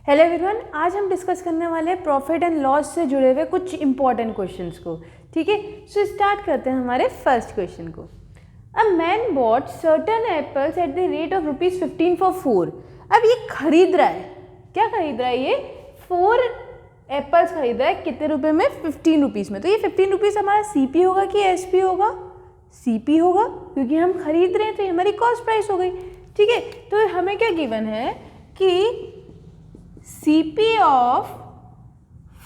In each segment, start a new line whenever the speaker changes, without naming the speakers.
Hello everyone, आज हम discuss करने वाले हैं प्रॉफिट एंड लॉस से जुड़े हुए कुछ इंपॉर्टेंट क्वेश्चंस को। ठीक है, सो स्टार्ट करते हैं हमारे फर्स्ट क्वेश्चन को। A man bot certain apples at the rate of ₹15 for 4। अब ये खरीद रहा है, क्या खरीद रहा है? ये 4 एप्पल्स खरीद रहा है। कितने रुपए में? 15 रुपीज़ में। तो ये 15 रुपीज़ हमारा CP होगा कि SP होगा? CP होगा, क्योंकि हम खरीद रहे हैं तो ये हमारी कॉस्ट प्राइस हो गई। ठीक है, तो हमें क्या गिवन है कि CP ऑफ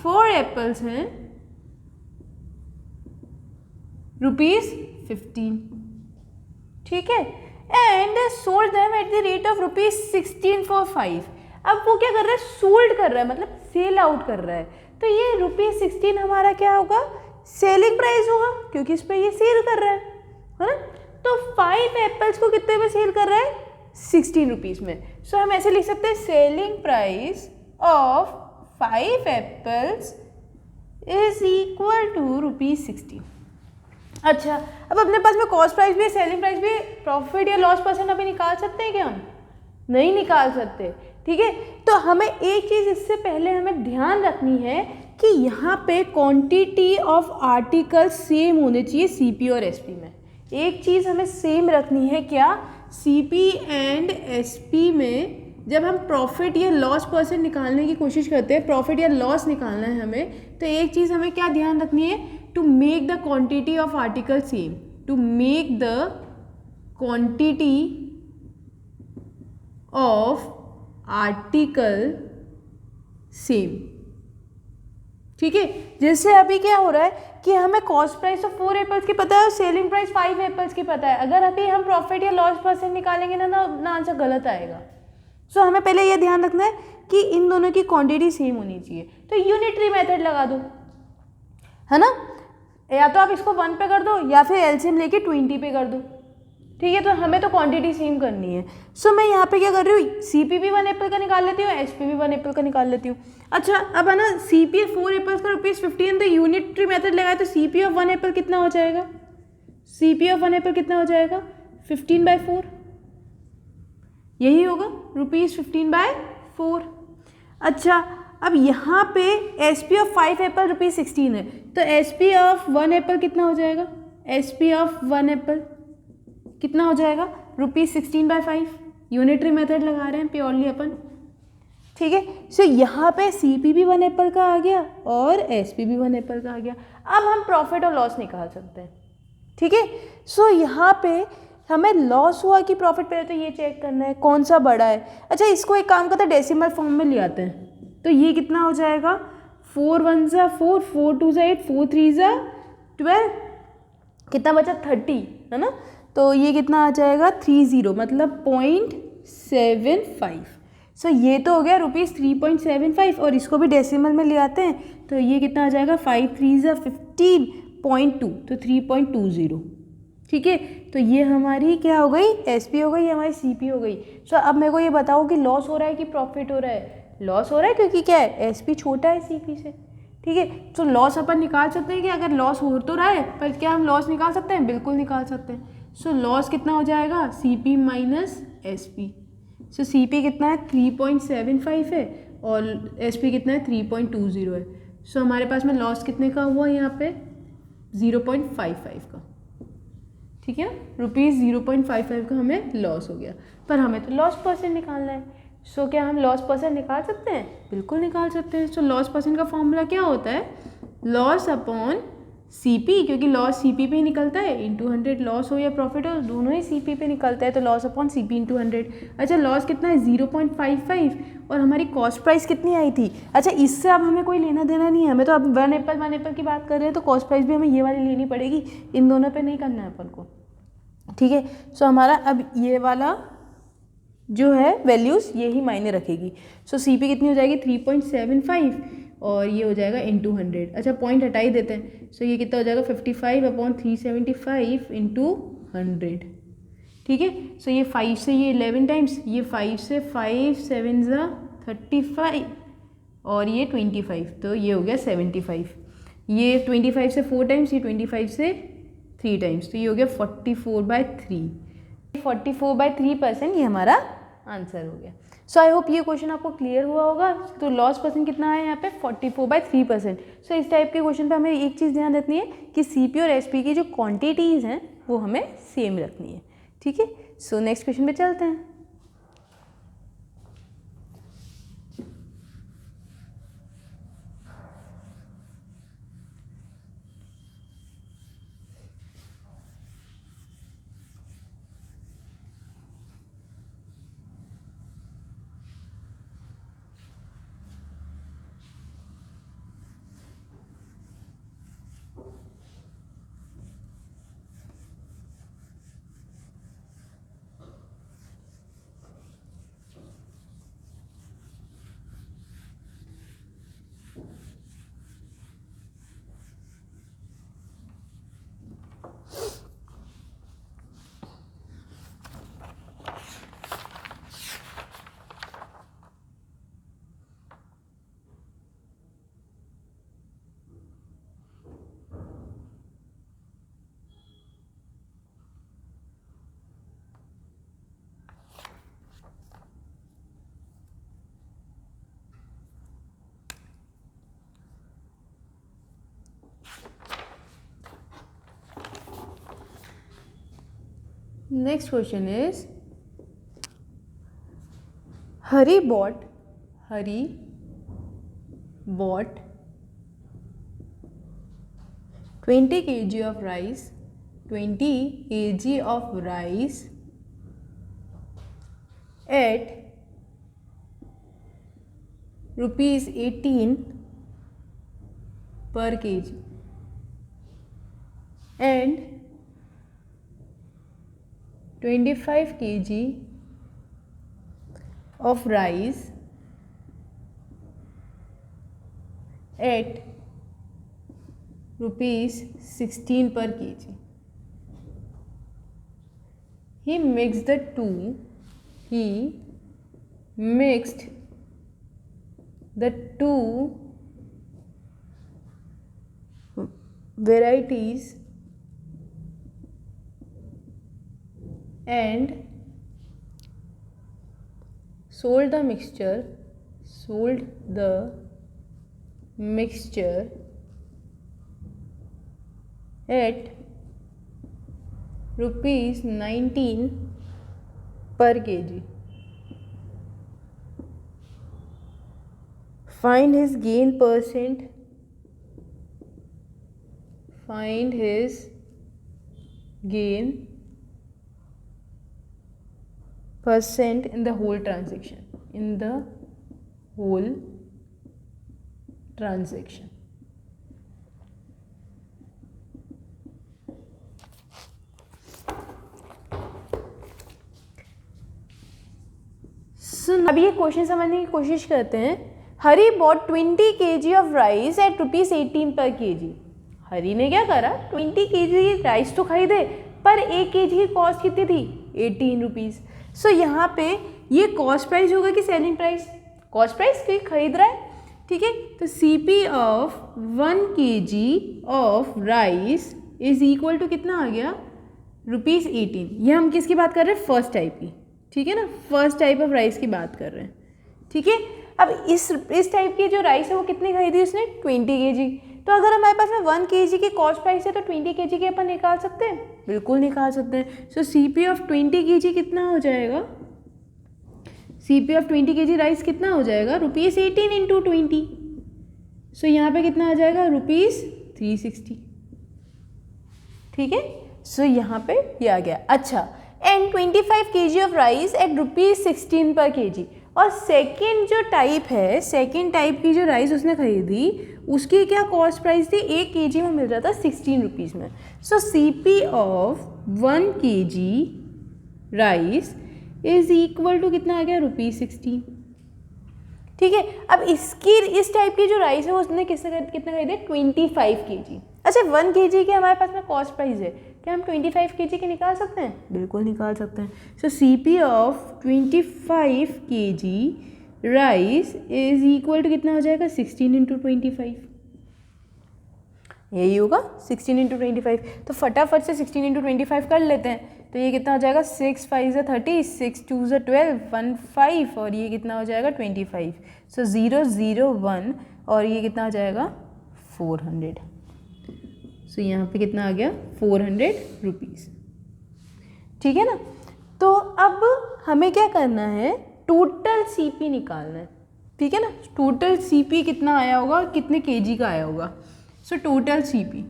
4 एप्पल्स हैं ₹15। ठीक है, and sold them at the rate of ₹16 for 5। अब वो क्या कर रहा है? सोल्ड कर रहा है, मतलब सेल आउट कर रहा है। तो ये ₹16 हमारा क्या होगा? सेलिंग प्राइस होगा, क्योंकि इस पर ये सेल कर रहा है ना। तो 5 एप्पल्स को कितने में सेल कर रहा है? 16 रुपीज़ में। सो हम ऐसे लिख सकते हैं selling price of 5 apples is equal to ₹16। अच्छा, अब अपने पास में कॉस्ट प्राइस भी है, सेलिंग प्राइस भी है, प्रॉफिट या लॉस परसेंट अभी निकाल सकते हैं क्या? हम नहीं निकाल सकते। ठीक है, तो हमें एक चीज़ इससे पहले हमें ध्यान रखनी है कि यहाँ पे क्वांटिटी ऑफ आर्टिकल सेम होने चाहिए CP और SP में। एक चीज़ हमें सेम रखनी है, क्या? CP एंड SP में जब हम प्रॉफिट या लॉस परसेंट निकालने की कोशिश करते हैं, प्रॉफिट या लॉस निकालना है हमें, तो एक चीज़ हमें क्या ध्यान रखनी है? To make the quantity of article same, to make the quantity of article same. ठीक है, जैसे अभी क्या हो रहा है कि हमें कॉस्ट प्राइस ऑफ 4 एप्पल्स की पता है और सेलिंग प्राइस 5 एप्पल्स की पता है। अगर अभी हम प्रॉफिट या लॉस परसेंट निकालेंगे ना आंसर गलत आएगा। सो हमें पहले ये ध्यान रखना है कि इन दोनों की क्वांटिटी सेम होनी चाहिए। तो यूनिटरी मेथड लगा दो, है ना। या तो आप इसको 1 पे कर दो या फिर एलसीएम लेके 20 पे कर दो। ठीक है, तो हमें तो क्वांटिटी सेम करनी है। सो मैं यहाँ पे क्या कर रही हूँ? CP भी 1 एप्पल का निकाल लेती हूँ, SP भी 1 एप्पल का निकाल लेती हूँ। अच्छा, अब है ना CP 4 एप्पल्स का ₹15, तो यूनिटरी मेथड लगाए तो CP ऑफ 1 एप्पल कितना हो जाएगा? CP ऑफ 1 एप्पल कितना हो जाएगा? 15/4, यही होगा, ₹15/4। अच्छा, अब यहाँ पे SP ऑफ 5 एप्पल ₹16 है, तो SP ऑफ 1 एप्पल कितना हो जाएगा? SP ऑफ 1 एप्पल कितना हो जाएगा? ₹16/5। यूनिटरी मेथड लगा रहे हैं प्योरली अपन। ठीक है, सो यहाँ पे CP भी 1 एप्पल का आ गया और SP भी 1 एप्पल का आ गया। अब हम प्रॉफिट और लॉस निकाल सकते हैं। ठीक है, सो यहाँ पे हमें लॉस हुआ कि प्रॉफिट, पहले तो ये चेक करना है कौन सा बड़ा है। अच्छा, इसको एक काम करते हैं, डेसिमल फॉर्म में ले आते हैं। तो ये कितना हो जाएगा? 4 1 ज़ा 4, 4 2 ज़ा 8, 4 3 ज़ा 12, कितना बचा? 30, है ना। तो ये कितना आ जाएगा? 30, मतलब 0.75। सो ये तो हो गया ₹3.75, और इसको भी डेसिमल में ले आते हैं तो ये कितना आ जाएगा? 5 3 ज़ा 15.2, तो 3.20। ठीक है, तो ये हमारी क्या हो गई? SP हो गई, ये हमारी CP हो गई। सो अब मेरे को ये बताओ कि लॉस हो रहा है कि प्रॉफिट हो रहा है? लॉस हो रहा है, क्योंकि क्या है? SP छोटा है CP से। ठीक है, तो लॉस अपन निकाल सकते हैं कि अगर लॉस हो तो रहा है, पर क्या हम लॉस निकाल सकते हैं? बिल्कुल निकाल सकते हैं। सो लॉस कितना हो जाएगा? CP minus SP। सो CP कितना है? 3.75 है और SP कितना है? 3.20 है। सो हमारे पास में लॉस कितने का हुआ यहाँ पे? 0.55 का। ठीक है ना, ₹0.55 का हमें लॉस हो गया, पर हमें तो लॉस परसेंट निकालना है। सो क्या हम लॉस परसेंट निकाल सकते हैं? बिल्कुल निकाल सकते हैं। सो लॉस परसेंट का फॉर्मूला क्या होता है? लॉस अपॉन CP, क्योंकि लॉस CP पे ही निकलता है, इंटू 100। लॉस हो या प्रॉफिट हो, दोनों ही CP पे निकलता है, तो लॉस अपॉन CP इंटू 100। अच्छा, लॉस कितना है? 0.55, और हमारी कॉस्ट प्राइस कितनी आई थी? अच्छा, इससे अब हमें कोई लेना देना नहीं है, हमें तो अब 1 एप्पल की बात कर रहे हैं, तो कॉस्ट प्राइस भी हमें ये वाली लेनी पड़ेगी, इन दोनों पे नहीं करना है अपन को। ठीक है, सो हमारा अब ये वाला जो है वैल्यूज़ यही मायने रखेगी। सो CP कितनी हो जाएगी? 3.75, और ये हो जाएगा इंटू 100। अच्छा, पॉइंट हटा ही देते हैं। सो ये कितना हो जाएगा? 55/375 इंटू 100। ठीक है, सो ये 5 से ये 11 टाइम्स, ये 5 से 5 7 ज़ा 35, और ये 25, तो ये हो गया 75। ये 25 से 4 टाइम्स, ये 25 से 3 टाइम्स, तो ये हो गया 44/3। 44/3% ये हमारा आंसर हो गया। सो आई होप ये क्वेश्चन आपको क्लियर हुआ होगा। तो लॉस परसेंट कितना है यहाँ पे 44/3%। सो इस टाइप के क्वेश्चन पे हमें एक चीज़ ध्यान रखनी है कि सीपी और एसपी की जो क्वांटिटीज़ हैं वो हमें सेम रखनी है, ठीक है। सो नेक्स्ट क्वेश्चन पे चलते हैं। Next question is Hari bought 20 kg of rice, 20 kg of rice at ₹18 per kg and 25 kg of rice at ₹16 per kg. He mixed the two varieties and sold the mixture at ₹19 per kg. Find his gain percent in the whole transaction. अब ये question समझने की कोशिश करते हैं। Hari bought 20 kg of rice at ₹18 per kg। हरी ने क्या करा, 20 kg राइस तो खरीदे, पर 1 kg की कॉस्ट कितनी थी, 18 रुपीज़। सो यहाँ पे ये कॉस्ट प्राइस होगा कि सेलिंग प्राइस, कॉस्ट प्राइस क्योंकि खरीद रहा है, ठीक है। तो CP of 1 kg of rice is equal to कितना आ गया, ₹18। ये हम किसकी बात कर रहे हैं, फर्स्ट टाइप की, ठीक है ना, फर्स्ट टाइप ऑफ राइस की बात कर रहे हैं, ठीक है। अब इस टाइप की जो राइस है वो कितनी खरीदी उसने, 20 kg। तो अगर हमारे पास में 1 kg की कॉस्ट प्राइस है तो 20 kg की अपन निकाल सकते हैं, बिल्कुल निकाल सकते हैं। सो CP ऑफ 20 kg कितना हो जाएगा, CP ऑफ 20 kg राइस कितना हो जाएगा, ₹18 इंटू 20। सो यहाँ पे कितना आ जाएगा, ₹360, ठीक है। सो यहाँ पे ये आ गया। अच्छा, and 25 kg of rice at ₹16 पर kg। और सेकेंड जो टाइप है, सेकेंड टाइप की जो राइस उसने खरीदी उसकी क्या कॉस्ट प्राइस थी, 1 kg में मिल रहा था 16 रुपीज़ में। So CP of 1 kg rice is equal to कितना आ गया, ₹16, ठीक है। अब इस टाइप की जो राइस है वो उसने कितना खरीदे, 25 kg। अच्छा, 1 kg की हमारे पास में कॉस्ट प्राइस है, क्या हम 25 kg के निकाल सकते हैं, बिल्कुल निकाल सकते हैं। So CP of 25 kg rice is equal to कितना हो जाएगा, 16 इंटू 25, यही होगा 16 इंटू 25। तो फटाफट से 16 इंटू 25 कर लेते हैं। तो ये कितना हो जाएगा 6 5 ज़ा 30, 6 2 ज़ा 12, 1 5 और ये कितना हो जाएगा 25। सो 0 0 1 और ये कितना हो जाएगा 400। सो यहाँ पे कितना आ गया 400 रुपीज़। ठीक है ना। तो अब हमें क्या करना है, टोटल सीपी निकालना है। ठीक है ना, टोटल सीपी कितना आया होगा, कितने केजी का आया होगा। सो टोटल सीपी,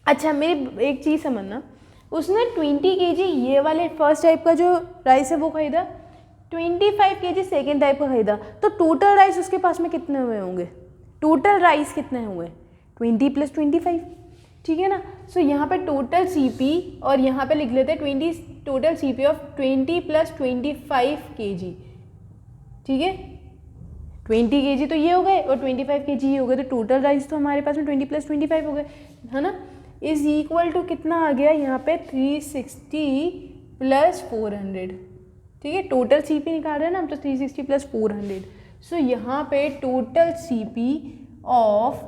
अच्छा मेरी एक चीज़ समझना, उसने 20 केजी ये वाले फर्स्ट टाइप का जो राइस है वो खरीदा, 25 केजी सेकेंड टाइप का खरीदा, तो टोटल राइस उसके पास में कितने हुए होंगे, टोटल राइस कितने हुए 20 + 25। ठीक है ना। सो यहाँ पे टोटल सीपी और यहाँ पे लिख लेते हैं 20, टोटल सीपी ऑफ 20 + 25 केजी। ठीक है, 20 केजी तो ये हो गए और 25 केजी ये हो गए, तो टोटल राइस तो हमारे पास में 20 + 25 हो गए, है ना। इज इक्वल टू कितना आ गया यहाँ पे 360 + 400। ठीक है, टोटल सीपी निकाल रहे हैं ना हम, तो 360 + 400। सो यहाँ पे total CP of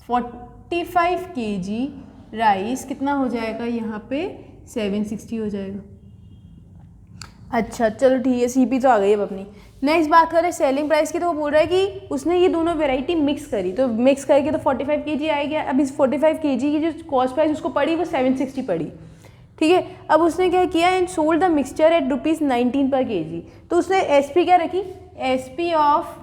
45 KG rice कितना हो जाएगा, यहाँ पे 760 हो जाएगा। अच्छा चलो ठीक है, सीपी तो आ गई अब अपनी। नेक्स्ट बात करें सेलिंग प्राइस की, तो वो बोल रहा है कि उसने ये दोनों वैरायटी मिक्स करी, तो मिक्स करके तो 45 केजी आएगा। अब इस 45 केजी की जो कॉस्ट प्राइस उसको पड़ी वो 760 पड़ी। ठीक है, अब उसने क्या किया, and sold the mixture eight ₹19 पर केजी। तो उसने एसपी क्या रखी, SP of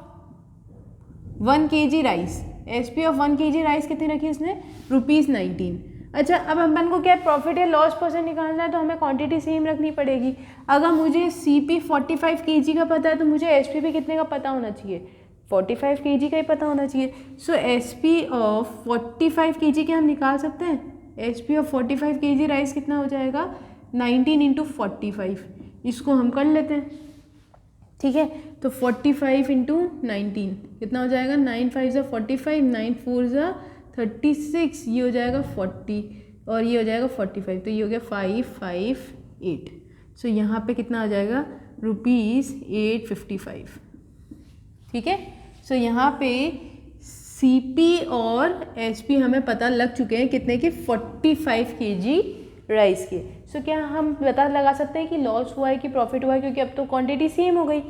1 KG rice, SP of 1 KG rice कितनी रखी उसने, ₹19। अच्छा अब अपन को क्या प्रॉफिट या लॉस परसेंट निकालना है, तो हमें क्वांटिटी सेम रखनी पड़ेगी। अगर मुझे सीपी 45 केजी का पता है तो मुझे एसपी भी कितने का पता होना चाहिए, 45 केजी का ही पता होना चाहिए। सो एसपी ऑफ 45 केजी के हम निकाल सकते हैं, एसपी ऑफ 45 केजी राइस कितना हो जाएगा 19 × 45, इसको हम कर लेते हैं। ठीक है, तो 45 × 19 कितना हो जाएगा, 9 5 ज़ा 45, 9 4 ज़ा 36, ये हो जाएगा 40 और ये हो जाएगा 45, तो ये हो गया 558। सो यहाँ पे कितना आ जाएगा ₹855। ठीक है, सो यहाँ पे सीपी और एसपी हमें पता लग चुके हैं कितने के, 45 केजी राइस के। सो क्या हम पता लगा सकते हैं कि लॉस हुआ है कि प्रॉफिट हुआ है, क्योंकि अब तो क्वांटिटी सेम हो गई।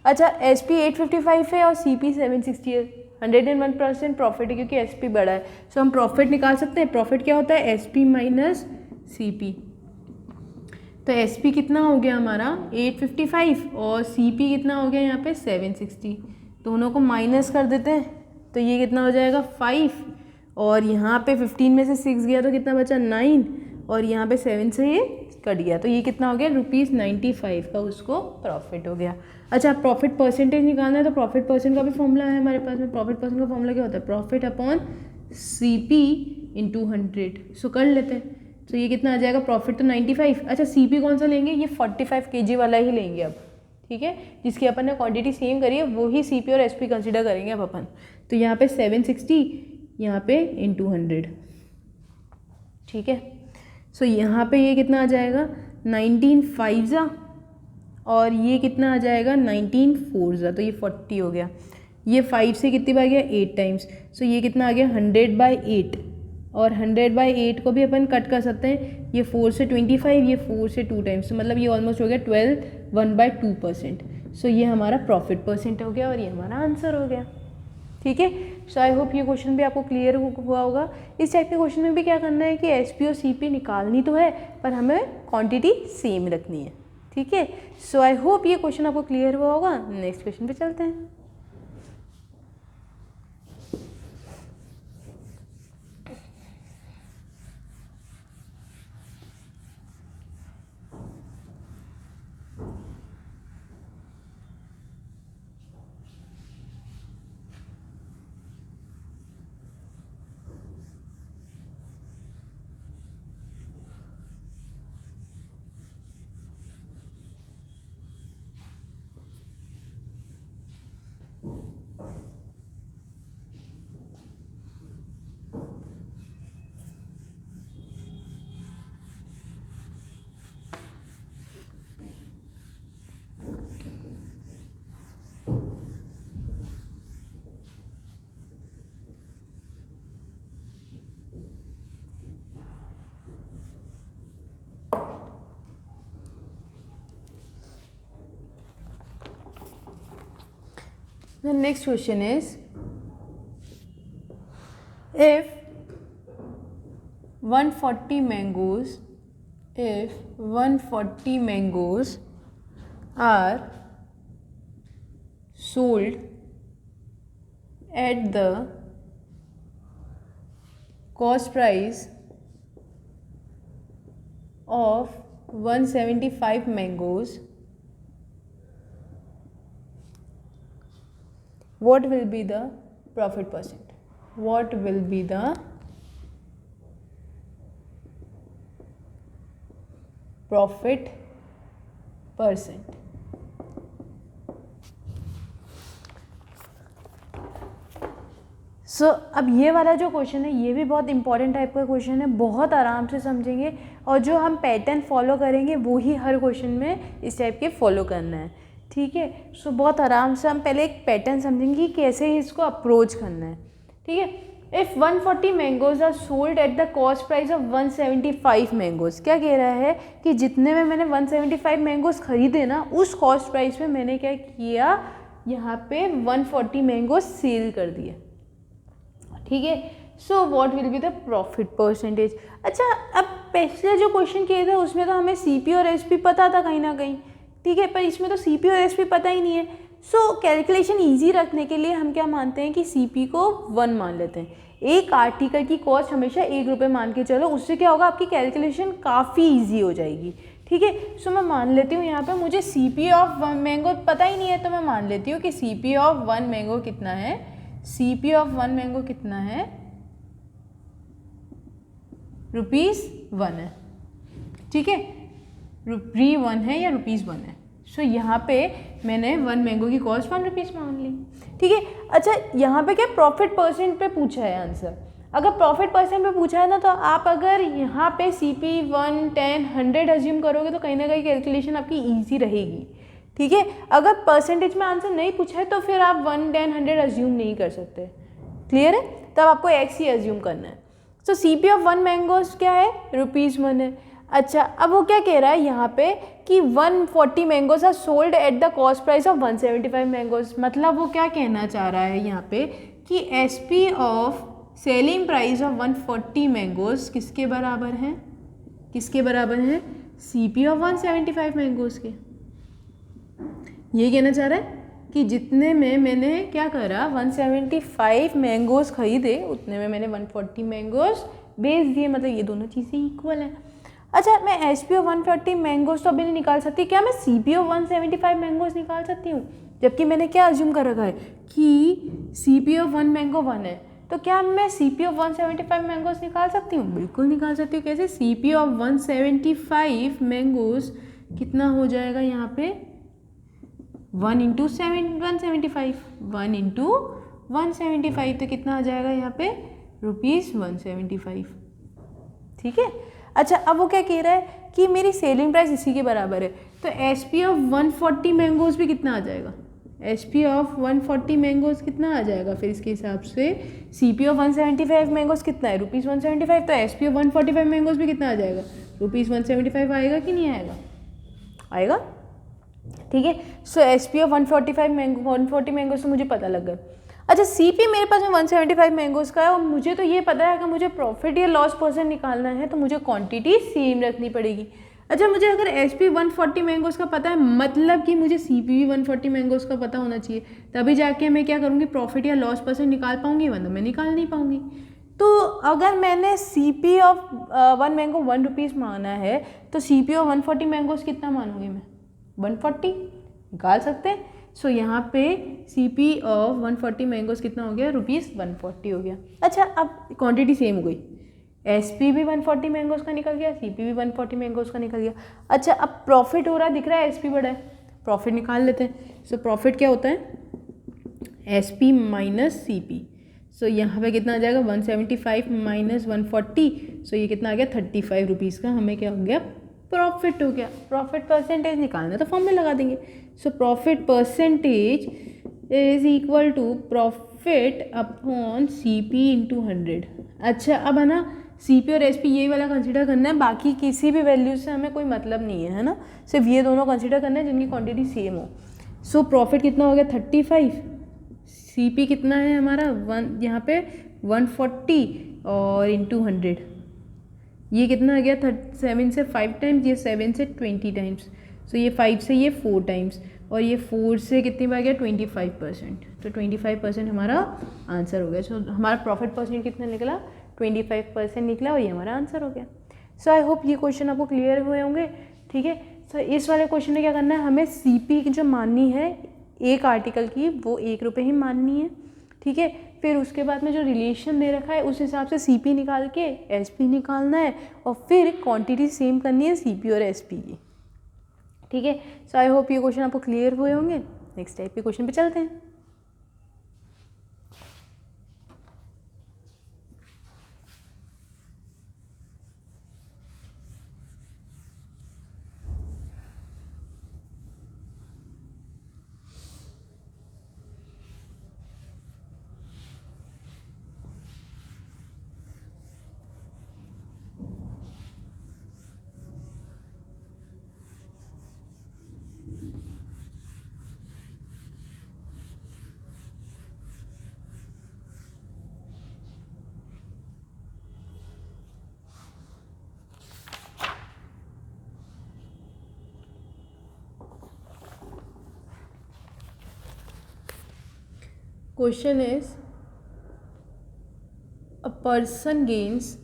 अच्छा एसपी 855 है और सीपी 760 है, 101% प्रॉफिट है क्योंकि एसपी बड़ा है। सो हम प्रॉफिट निकाल सकते हैं, प्रॉफिट क्या होता है एसपी माइनस सीपी। तो एसपी कितना हो गया हमारा 855 और सीपी कितना हो गया यहाँ पे 760, दोनों को माइनस कर देते हैं, तो ये कितना हो जाएगा 5 और यहाँ पे 15 में से 6 गया तो कितना बचा 9 और यहाँ पे 7 से ये कट गया, तो ये कितना हो गया ₹95 का उसको प्रॉफिट हो गया। अच्छा प्रॉफिट परसेंटेज निकालना है, तो प्रॉफिट परसेंट का भी फॉर्मूला है हमारे पास में। प्रॉफिट परसेंट का फॉर्मूला क्या होता है, प्रॉफिट अपॉन सीपी × 100। सो कर लेते हैं, तो ये कितना आ जाएगा, प्रॉफिट तो 95। अच्छा सीपी कौन सा लेंगे, ये 45 केजी वाला ही लेंगे अब। ठीक है, जिसकी अपन ने क्वांटिटी सेम करी है वही सीपी और एसपी कंसीडर करेंगे अब अपन। तो यहाँ पे 760, यहाँ पे × 100। ठीक है, सो यहाँ पे ये कितना आ जाएगा 19 5 ज़ा और ये कितना आ जाएगा 19 4 ज़ा, तो ये 40 हो गया। ये 5 से कितनी बार गया 8 टाइम्स, सो ये कितना आ गया 100/8 और 100/8 को भी अपन कट कर सकते हैं, ये 4 से 25, ये 4 से 2 टाइम्स, तो मतलब ये ऑलमोस्ट हो गया 12 1/2%। सो ये हमारा प्रॉफिट परसेंट हो गया और ये हमारा आंसर हो गया। ठीक है, सो आई होप ये क्वेश्चन भी आपको क्लियर हुआ होगा। इस टाइप के क्वेश्चन में भी क्या करना है कि एसपी और सीपी निकालनी तो है पर हमें क्वांटिटी सेम रखनी है। ठीक है, सो आई होप ये क्वेश्चन आपको क्लियर हुआ होगा। नेक्स्ट क्वेश्चन पे चलते हैं। The next question is, if 140 mangoes are sold at the cost price of 175 mangoes, what will be the profit percent? What will be the profit percent? अब ये वाला जो क्वेश्चन है ये भी बहुत इंपॉर्टेंट टाइप का क्वेश्चन है, बहुत आराम से समझेंगे और जो हम पैटर्न फॉलो करेंगे वो ही हर क्वेश्चन में इस टाइप के फॉलो करना है, ठीक है। सो बहुत आराम से हम पहले एक पैटर्न समझेंगे कि कैसे इसको अप्रोच करना है, ठीक है। If 140 mangoes are sold at the cost price of 175 mangoes, क्या कह रहा है कि जितने में मैंने 175 मैंगोज खरीदे ना, उस कॉस्ट प्राइस में मैंने क्या किया, यहाँ पे 140 मैंगोज सेल कर दिए, ठीक है। So what will be the profit percentage. अच्छा, अब पिछले जो क्वेश्चन किए थे उसमें तो हमें सीपी और एसपी पता था कहीं ना कहीं, ठीक है, पर इसमें तो सीपी और एसपी पता ही नहीं है। सो कैलकुलेशन इजी रखने के लिए हम क्या मानते हैं कि सीपी को 1 मान लेते हैं। एक आर्टिकल की कॉस्ट हमेशा 1 रुपये मान के चलो, उससे क्या होगा, आपकी कैलकुलेशन काफ़ी ईजी हो जाएगी, ठीक है। सो मैं मान लेती हूँ यहाँ पे मुझे सीपी ऑफ 1 मैंगो पता ही नहीं है, तो मैं मान लेती हूँ कि सीपी ऑफ 1 मैंगो कितना है, सीपी ऑफ 1 मैंगो कितना है, ₹1 है, ठीक है, ₹1 है या ₹1 है। सो यहाँ पे मैंने 1 मैंगो की कॉस्ट ₹1 मान ली, ठीक है। अच्छा, यहाँ पे क्या प्रॉफिट परसेंट पे पूछा है आंसर। अगर प्रॉफिट परसेंट पे पूछा है ना, तो आप अगर यहाँ पे CP 1, 10, 100 अज्यूम करोगे तो कहीं ना कहीं कैलकुलेशन आपकी ईजी रहेगी, ठीक है। अगर परसेंटेज में आंसर नहीं पूछा है तो फिर आप 1, 10, 100 अज्यूम नहीं कर सकते, क्लियर है। तब आपको x ही अज्यूम करना है। सो CP ऑफ 1 मैंगोज क्या है, ₹1 है। अच्छा, अब वो क्या कह रहा है यहाँ पे कि 140 mangoes are sold at the cost price of 175 mangoes. मतलब वो क्या कहना चाह रहा है यहाँ पे कि SP of selling price of 140 mangoes किसके बराबर हैं, किसके बराबर हैं, CP ऑफ 175 मैंगोज के। ये कहना चाह रहा है कि जितने में मैंने क्या करा, 175 मैंगोज खरीदे, उतने में मैंने 140 मैंगोज बेच दिए, मतलब ये दोनों चीज़ें इक्वल हैं। अच्छा, मैं SP ऑफ 140 मैंगोज तो अभी नहीं निकाल सकती, क्या मैं CP ऑफ 175 मैंगोज निकाल सकती हूँ? जबकि मैंने क्या अज्यूम कर रखा है कि CP ऑफ 1 मैंगो 1 है, तो क्या मैं CP ऑफ 175 मैंगोज निकाल सकती हूँ? बिल्कुल निकाल सकती हूँ। कैसे? CP ऑफ 175 मैंगोज कितना हो जाएगा यहाँ पे, 1 इंटू 175, 1 इंटू 175, तो कितना आ जाएगा यहाँ पे, ₹175, ठीक है। अच्छा, अब वो क्या कह रहा है कि मेरी सेलिंग प्राइस इसी के बराबर है, तो SP ऑफ 140 मैंगोज भी कितना आ जाएगा, SP ऑफ 140 मैंगोज कितना आ जाएगा, फिर इसके हिसाब से CP ऑफ 175 मैंगोज कितना है, ₹175, तो SP ऑफ 145 मैंगोज भी कितना आ जाएगा, ₹175 आएगा कि नहीं आएगा, आएगा, ठीक है। सो SP ऑफ 140 मैंगोज तो मुझे पता लग गया। अच्छा, CP मेरे पास में 175 मैंगोज का है और मुझे तो ये पता है कि मुझे प्रॉफिट या लॉस परसेंट निकालना है, तो मुझे क्वांटिटी सेम रखनी पड़ेगी। अच्छा, मुझे अगर SP 140 मैंगोज का पता है, मतलब कि मुझे CP भी 140 मैंगोज का पता होना चाहिए, तभी जाके मैं क्या करूँगी, प्रॉफिट या लॉस परसेंट निकाल पाऊँगी, वरना मैं निकाल नहीं पाऊँगी। तो अगर मैंने CP ऑफ 1 मैंगो ₹1 माना है, तो CP ऑफ 140 मैंगोज कितना मानूंगी मैं, 140 निकाल सकते हैं। सो यहाँ पे CP ऑफ 140 मैंगोज कितना हो गया, ₹140 हो गया। अच्छा, अब क्वांटिटी सेम हो गई, SP भी 140 मैंगोज का निकल गया, CP भी 140 मैंगोज का निकल गया। अच्छा, अब प्रॉफिट हो रहा है, दिख रहा है SP बड़ा है, प्रॉफिट निकाल लेते हैं। सो प्रॉफिट क्या होता है, SP माइनस CP। सो यहाँ पे कितना आ जाएगा, 175 माइनस 140, सो ये कितना आ गया, ₹35 का हमें क्या हो गया, प्रॉफिट हो गया। प्रॉफिट परसेंटेज निकालना तो फॉर्म में लगा देंगे। So profit percentage is equal to profit upon CP into 100। अच्छा, अब है ना CP और SP ये वाला कंसिडर करना है, बाकी किसी भी वैल्यू से हमें कोई मतलब नहीं है ना, सिर्फ ये दोनों कंसिडर करना है जिनकी क्वांटिटी सेम हो। सो प्रॉफिट कितना हो गया, 35 CP कितना है हमारा 1, यहाँ पे 140 और इंटू 100, ये कितना आ गया 7 से 5 टाइम्स, ये 7 से 20 टाइम्स, सो ये 5 से ये 4 टाइम्स, और ये 4 से कितनी बार गया 25%, तो 25% हमारा आंसर हो गया। सो हमारा प्रॉफिट परसेंट कितना निकला 25% निकला, और ये हमारा आंसर हो गया। सो आई होप ये क्वेश्चन आपको क्लियर हुए होंगे। ठीक है, सो इस वाले क्वेश्चन में क्या करना है, हमें CP की जो माननी है एक आर्टिकल की वो 1 रुपये ही माननी है। ठीक है, फिर उसके बाद में जो रिलेशन दे रखा है उस हिसाब से CP निकाल के SP निकालना है, और फिर क्वांटिटी सेम करनी है CP और SP की। ठीक है, सो आई होप ये क्वेश्चन आपको क्लियर हुए होंगे। नेक्स्ट टाइप के क्वेश्चन पे चलते हैं। Question is, a person gains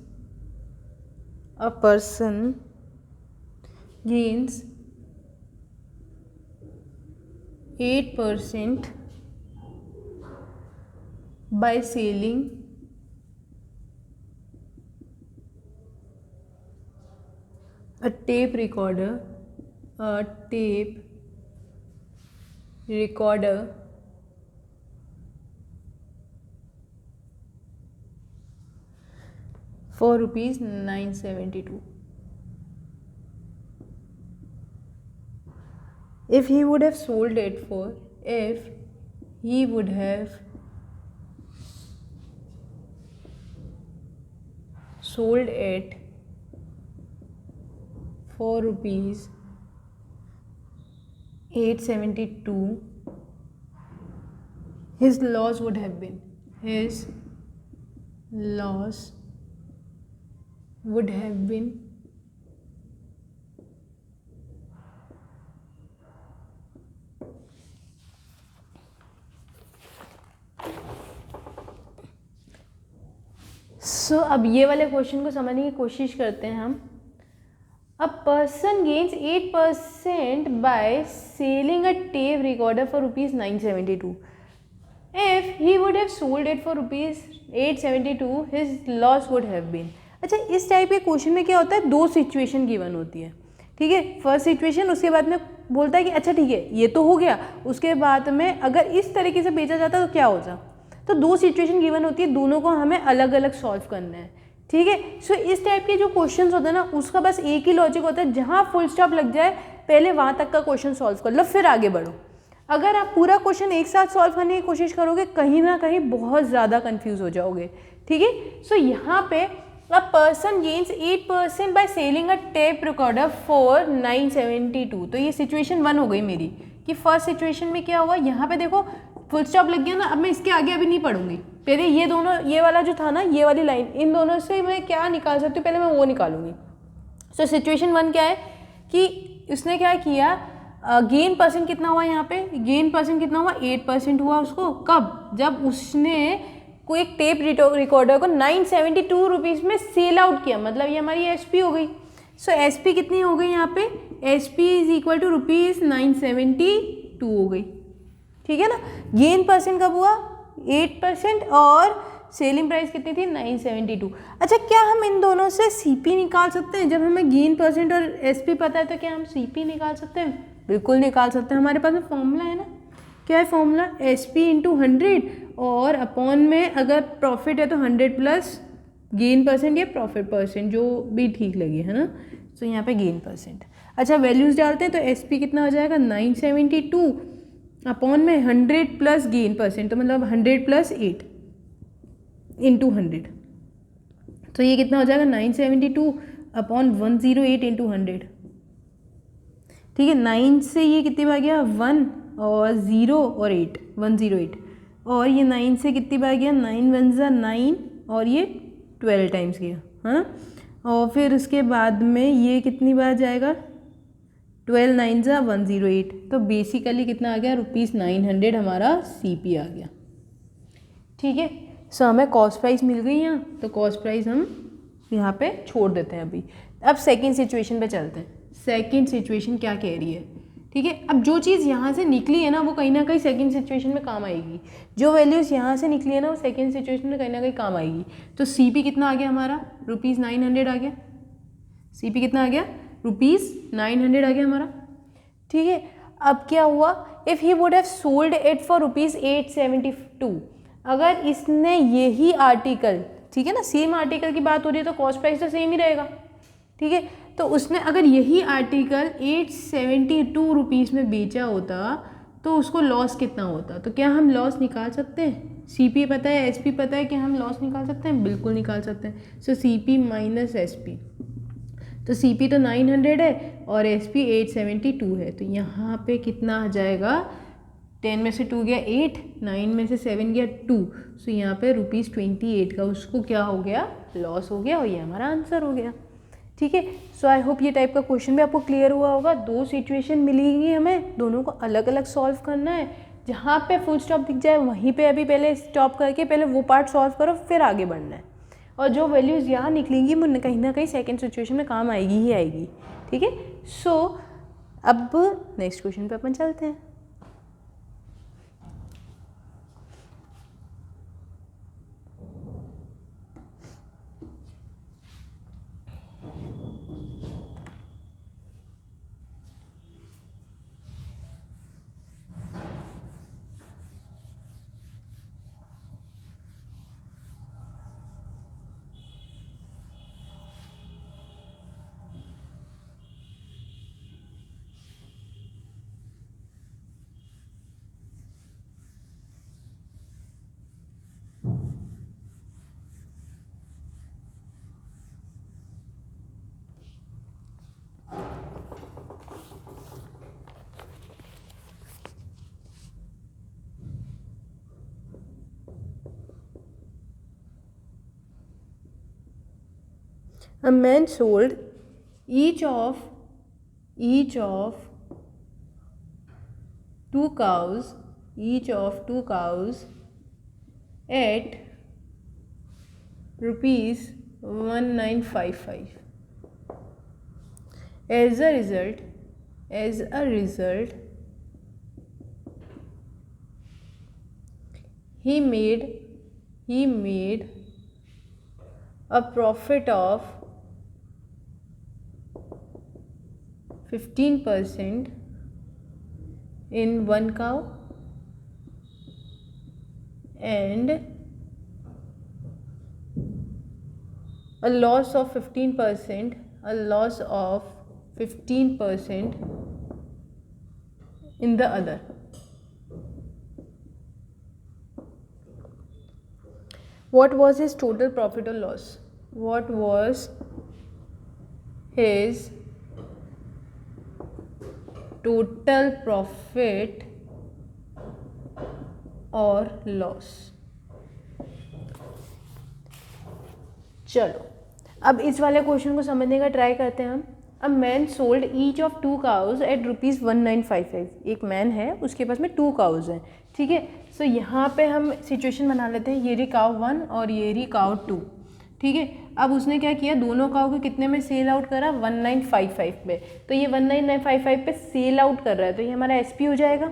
8% by selling a tape recorder for rupees 972. If he would have sold it for rupees 872, his loss would have been सो अब ये वाले क्वेश्चन को समझने की कोशिश करते हैं हम। A person gains 8% by selling a tape recorder for rupees 972. If he would have sold it for rupees 872, his loss would have been. अच्छा, इस टाइप के क्वेश्चन में क्या होता है, दो सिचुएशन गिवन होती है। ठीक है, फर्स्ट सिचुएशन, उसके बाद में बोलता है कि अच्छा ठीक है ये तो हो गया, उसके बाद में अगर इस तरीके से बेचा जाता तो क्या होता। तो दो सिचुएशन गिवन होती है, दोनों को हमें अलग अलग सॉल्व करना है। ठीक है, सो इस टाइप के जो क्वेश्चंस होते हैं ना, उसका बस एक ही लॉजिक होता है, जहाँ फुल स्टॉप लग जाए पहले वहाँ तक का क्वेश्चन सॉल्व कर लो, फिर आगे बढ़ो। अगर आप पूरा क्वेश्चन एक साथ सॉल्व करने की कोशिश करोगे, कहीं ना कहीं बहुत ज़्यादा कंफ्यूज हो जाओगे। ठीक है, सो यहाँ पे अ person gains 8% by selling a tape recorder for 972। तो ये सिचुएशन 1 हो गई मेरी, कि फर्स्ट सिचुएशन में क्या हुआ, यहाँ पे देखो फुल स्टॉप लग गया ना। अब मैं इसके आगे अभी नहीं पढ़ूंगी, पहले ये दोनों, ये वाला जो था ना, ये वाली लाइन, इन दोनों से मैं क्या निकाल सकती हूँ, पहले मैं वो निकालूंगी। सो सिचुएशन 1 क्या है कि उसने क्या किया, गेन परसेंट कितना हुआ, यहाँ पे गेन परसेंट कितना हुआ 8% हुआ उसको। कब, जब उसने कोई एक टेप रिकॉर्डर को 972 रुपीज़ में सेल आउट किया, मतलब ये हमारी SP हो गई। सो SP कितनी हो गई यहाँ पे, SP is equal to rupees 972 हो गई। ठीक है ना, गेन परसेंट कब हुआ 8%, और सेलिंग प्राइस कितनी थी 972। अच्छा, क्या हम इन दोनों से CP निकाल सकते हैं? जब हमें गेन परसेंट और SP पता है तो क्या हम CP निकाल सकते हैं? बिल्कुल निकाल सकते हैं, हमारे पास में फॉर्मूला है ना। क्या है फॉर्मूला, SP इंटू 100, और अपॉन में अगर प्रॉफिट है तो 100 प्लस गेन परसेंट या प्रॉफिट परसेंट, जो भी ठीक लगे, है ना। तो यहाँ पे गेन परसेंट। अच्छा, वैल्यूज़ डालते हैं तो SP कितना हो जाएगा 972 अपॉन में 100 प्लस गेन परसेंट, तो मतलब 100 प्लस 8 इंटू 100, तो ये कितना हो जाएगा 972 अपॉन 108 इंटू 100। ठीक है, 9 से ये कितनी बार गया 1 और 0 और 8, 108, और ये 9 से कितनी बार गया, 9 वन ज़ा 9 और ये 12 टाइम्स गया, है ना। और फिर उसके बाद में ये कितनी बार जाएगा, 12 9 ज़ा 108। तो बेसिकली कितना आ गया, ₹900 हमारा CP आ गया। ठीक है, सो हमें कॉस्ट प्राइस मिल गई यहाँ, तो कॉस्ट प्राइस हम यहाँ पे छोड़ देते हैं अभी। अब सेकंड सिचुएशन पे चलते हैं। सेकंड सिचुएशन क्या कह रही है, ठीक है। अब जो चीज़ यहाँ से निकली है ना वो कहीं ना कहीं सेकंड सिचुएशन में काम आएगी। जो वैल्यूज़ यहाँ से निकली है ना वो सेकंड सिचुएशन में कहीं ना कहीं काम आएगी। तो CP कितना आ गया हमारा, ₹900 आ गया। CP कितना आ गया, ₹900 आ गया हमारा। ठीक है, अब क्या हुआ, if he would have sold it for ₹872, अगर इसने यही आर्टिकल, ठीक है ना, सेम आर्टिकल की बात हो रही है तो कॉस्ट प्राइस तो सेम ही रहेगा। ठीक है, तो उसने अगर यही आर्टिकल 872 रुपीज़ में बेचा होता तो उसको लॉस कितना होता। तो क्या हम लॉस निकाल सकते हैं, CP पता है SP पता है कि हम लॉस निकाल सकते हैं, बिल्कुल निकाल सकते हैं। सो CP माइनस SP, तो CP तो 900 है और SP 872 है। तो यहाँ पे कितना आ जाएगा, 10 में से 2 गया 8, 9 में से 7 गया 2, सो यहाँ पे ₹28 का उसको क्या हो गया, लॉस हो गया, और ये हमारा आंसर हो गया। ठीक है, सो आई होप ये टाइप का क्वेश्चन भी आपको क्लियर हुआ होगा। 2 सिचुएशन मिलेगी हमें, दोनों को अलग अलग सॉल्व करना है। जहाँ पे फुल स्टॉप दिख जाए वहीं पे अभी पहले स्टॉप करके पहले वो पार्ट सॉल्व करो, फिर आगे बढ़ना है। और जो वैल्यूज़ यहाँ निकलेंगी वो कहीं ना कहीं सेकेंड सिचुएशन में काम आएगी ही आएगी। ठीक है, सो अब नेक्स्ट क्वेश्चन पे अपन चलते हैं। A man sold each of 2 cows at ₹1955. As a result, he made a profit of 15% in one cow and a loss of 15% in the other. What was his total profit or loss? What was his total profit or loss? चलो अब इस वाले question को समझने का try करते हैं हम। A man sold each of 2 cows at ₹1955। एक मैन है, उसके पास में 2 काउज हैं। ठीक है, सो यहाँ पे हम सिचुएशन बना लेते हैं, ये रही काउ 1 और ये रही काउ 2। ठीक है, अब उसने क्या किया, दोनों काउ को कितने में सेल आउट करा, 1955 पे। तो ये 1955 पे सेल आउट कर रहा है, तो ये हमारा SP हो जाएगा।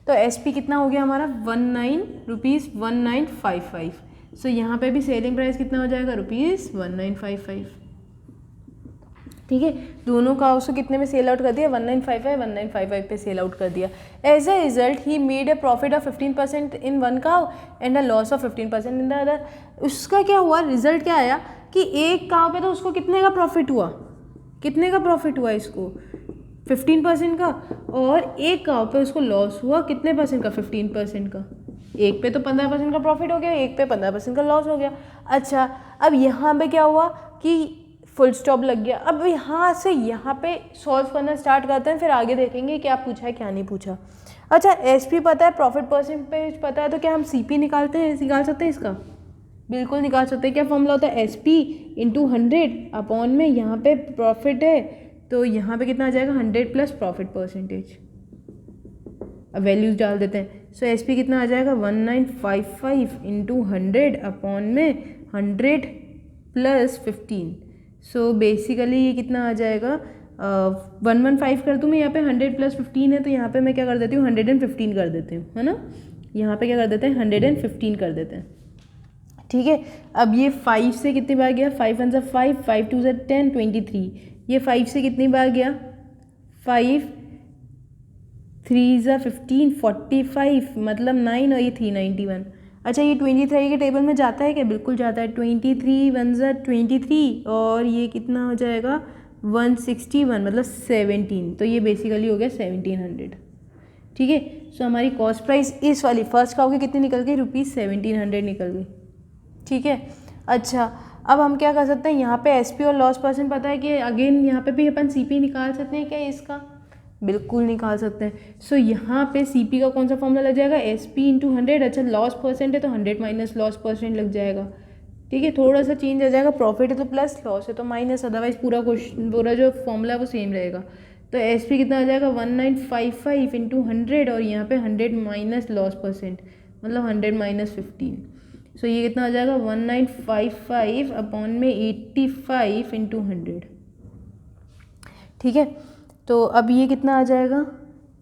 तो SP कितना हो गया हमारा, ₹1955। सो यहाँ पे भी सेलिंग प्राइस कितना हो जाएगा, ₹1955। ठीक है, दोनों काउस को कितने में सेल आउट कर दिया, 1955 पे सेल आउट कर दिया। As a result he made a profit of 15% in one cow and a loss of 15% in the other. उसका क्या हुआ, रिजल्ट क्या आया कि एक काउ पे तो उसको कितने का प्रॉफिट हुआ, इसको 15% का, और एक काउ पे उसको लॉस हुआ कितने परसेंट का, 15% का। एक पे तो 15% का प्रॉफिट हो गया, एक पे 15% का लॉस हो गया। अच्छा, अब यहाँ पे क्या हुआ कि फुल स्टॉप लग गया। अब यहाँ से यहाँ पे सॉल्व करना स्टार्ट करते हैं, फिर आगे देखेंगे क्या पूछा है क्या नहीं पूछा। अच्छा एसपी पता है, प्रॉफिट परसेंटेज पता है, तो क्या हम सीपी निकाल सकते हैं इसका? बिल्कुल निकाल सकते हैं। क्या फॉर्मूला होता है? एसपी इंटू 100 अपॉन में यहाँ पे प्रॉफिट है तो यहाँ पे कितना आ जाएगा 100 प्लस प्रॉफिट परसेंटेज। अब वैल्यूज डाल देते हैं। सो एसपी कितना आ जाएगा 1955 इंटू 100 अपॉन में 100 प्लस 15। सो बेसिकली ये कितना आ जाएगा 115 कर दूँ मैं यहाँ पे, 100 प्लस 15 है तो यहाँ पे मैं क्या कर देती हूँ 115 कर देती हूँ, है ना। यहाँ पे क्या कर देते हैं 115 कर देते हैं, ठीक है। अब ये 5 से कितनी बार गया, 5 1 5, 5 2 10, 23। ये 5 से कितनी बार गया 5 3 15, 45 मतलब 9 और ये 391। अच्छा ये 23 के टेबल में जाता है क्या? बिल्कुल जाता है। 23 1 23 और ये कितना हो जाएगा 161 मतलब 17। तो ये बेसिकली हो गया 1700, ठीक है। सो हमारी कॉस्ट प्राइस इस वाली फर्स्ट का होगी कितनी निकल गई, ₹1700 निकल गई, ठीक है। अच्छा अब हम क्या कर सकते हैं, यहाँ पे एसपी और लॉस परसेंट पता है कि अगेन यहाँ पे भी अपन सीपी निकाल सकते हैं क्या इसका? बिल्कुल निकाल सकते हैं। सो यहाँ पे सीपी का कौन सा फॉर्मूला लग जाएगा, एसपी इंटू 100। अच्छा लॉस परसेंट है तो 100 माइनस लॉस परसेंट लग जाएगा, ठीक है। थोड़ा सा चेंज आ जाएगा, प्रॉफिट है तो प्लस, लॉस है तो माइनस, अदरवाइज पूरा जो फॉर्मूला है वो सेम रहेगा। तो एसपी कितना आ जाएगा 1955 इंटू 100 और यहाँ पे 100 माइनस लॉस परसेंट मतलब 100 माइनस 15। सो ये कितना आ जाएगा 1955 अपॉन में 85 इंटू 100, ठीक है। तो अब ये कितना आ जाएगा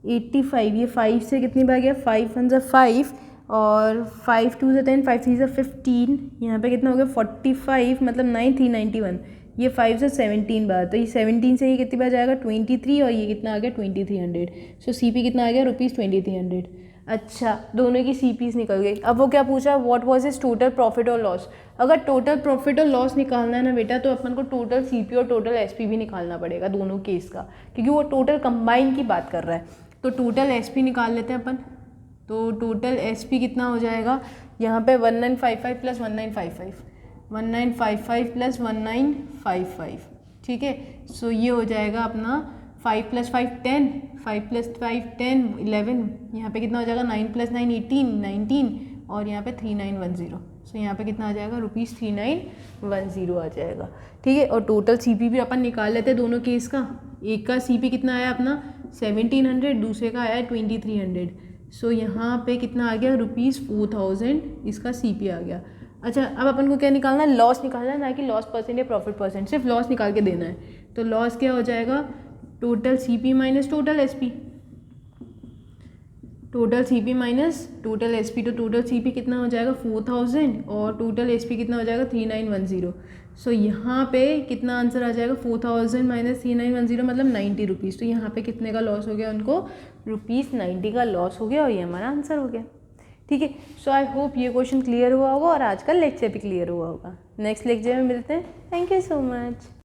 85। ये 5 से कितनी बार गया 5 1 5 और 5 2 10, 5 3 15। यहाँ पे कितना हो गया 45 मतलब 9391। ये 5 से 17 बार, तो ये 17 से ये कितनी बार जाएगा 23 और ये कितना आ गया 2300। सो सीपी कितना आ गया ₹2300। अच्छा दोनों की सीपीस निकल गई। अब वो क्या पूछा, what was his total profit और लॉस। अगर टोटल प्रॉफिट और लॉस निकालना है ना बेटा तो अपन को टोटल सीपी और टोटल एसपी भी निकालना पड़ेगा दोनों केस का, क्योंकि वो टोटल कंबाइन की बात कर रहा है। तो टोटल एसपी निकाल लेते हैं अपन। तो टोटल एसपी कितना हो जाएगा यहाँ पे 1955 प्लस 1955, 1955 प्लस 1955, ठीक है। सो ये हो जाएगा अपना 5 प्लस 5 10, 5 प्लस 5 10 11। यहाँ पे कितना हो जाएगा 9 प्लस 9 18, 19 और यहाँ पे 3910। सो यहाँ पे कितना आ जाएगा ₹3910 आ जाएगा, ठीक है। और टोटल सीपी भी अपन निकाल लेते हैं दोनों केस का। एक का सीपी कितना आया अपना 1700, दूसरे का आया 2300। सो यहाँ पे कितना आ गया ₹4000 इसका सीपी आ गया। अच्छा अब अपन को क्या निकालना है, लॉस निकालना है, ना कि लॉस परसेंट या प्रॉफिट परसेंट, सिर्फ लॉस निकाल के देना है। तो लॉस क्या हो जाएगा total CP minus total SP, total CP minus total SP. तो टोटल सीपी कितना हो जाएगा 4000 और टोटल एसपी कितना हो जाएगा 3910। सो यहाँ पे कितना आंसर आ जाएगा 4000 माइनस 3910 मतलब ₹90। तो यहाँ पे कितने का लॉस हो गया उनको ₹90 का लॉस हो गया और ये हमारा आंसर हो गया, ठीक है। सो आई होप ये क्वेश्चन क्लियर हुआ होगा और आज का लेक्चर भी क्लियर हुआ होगा। नेक्स्ट लेक्चर में मिलते हैं। Thank you so much.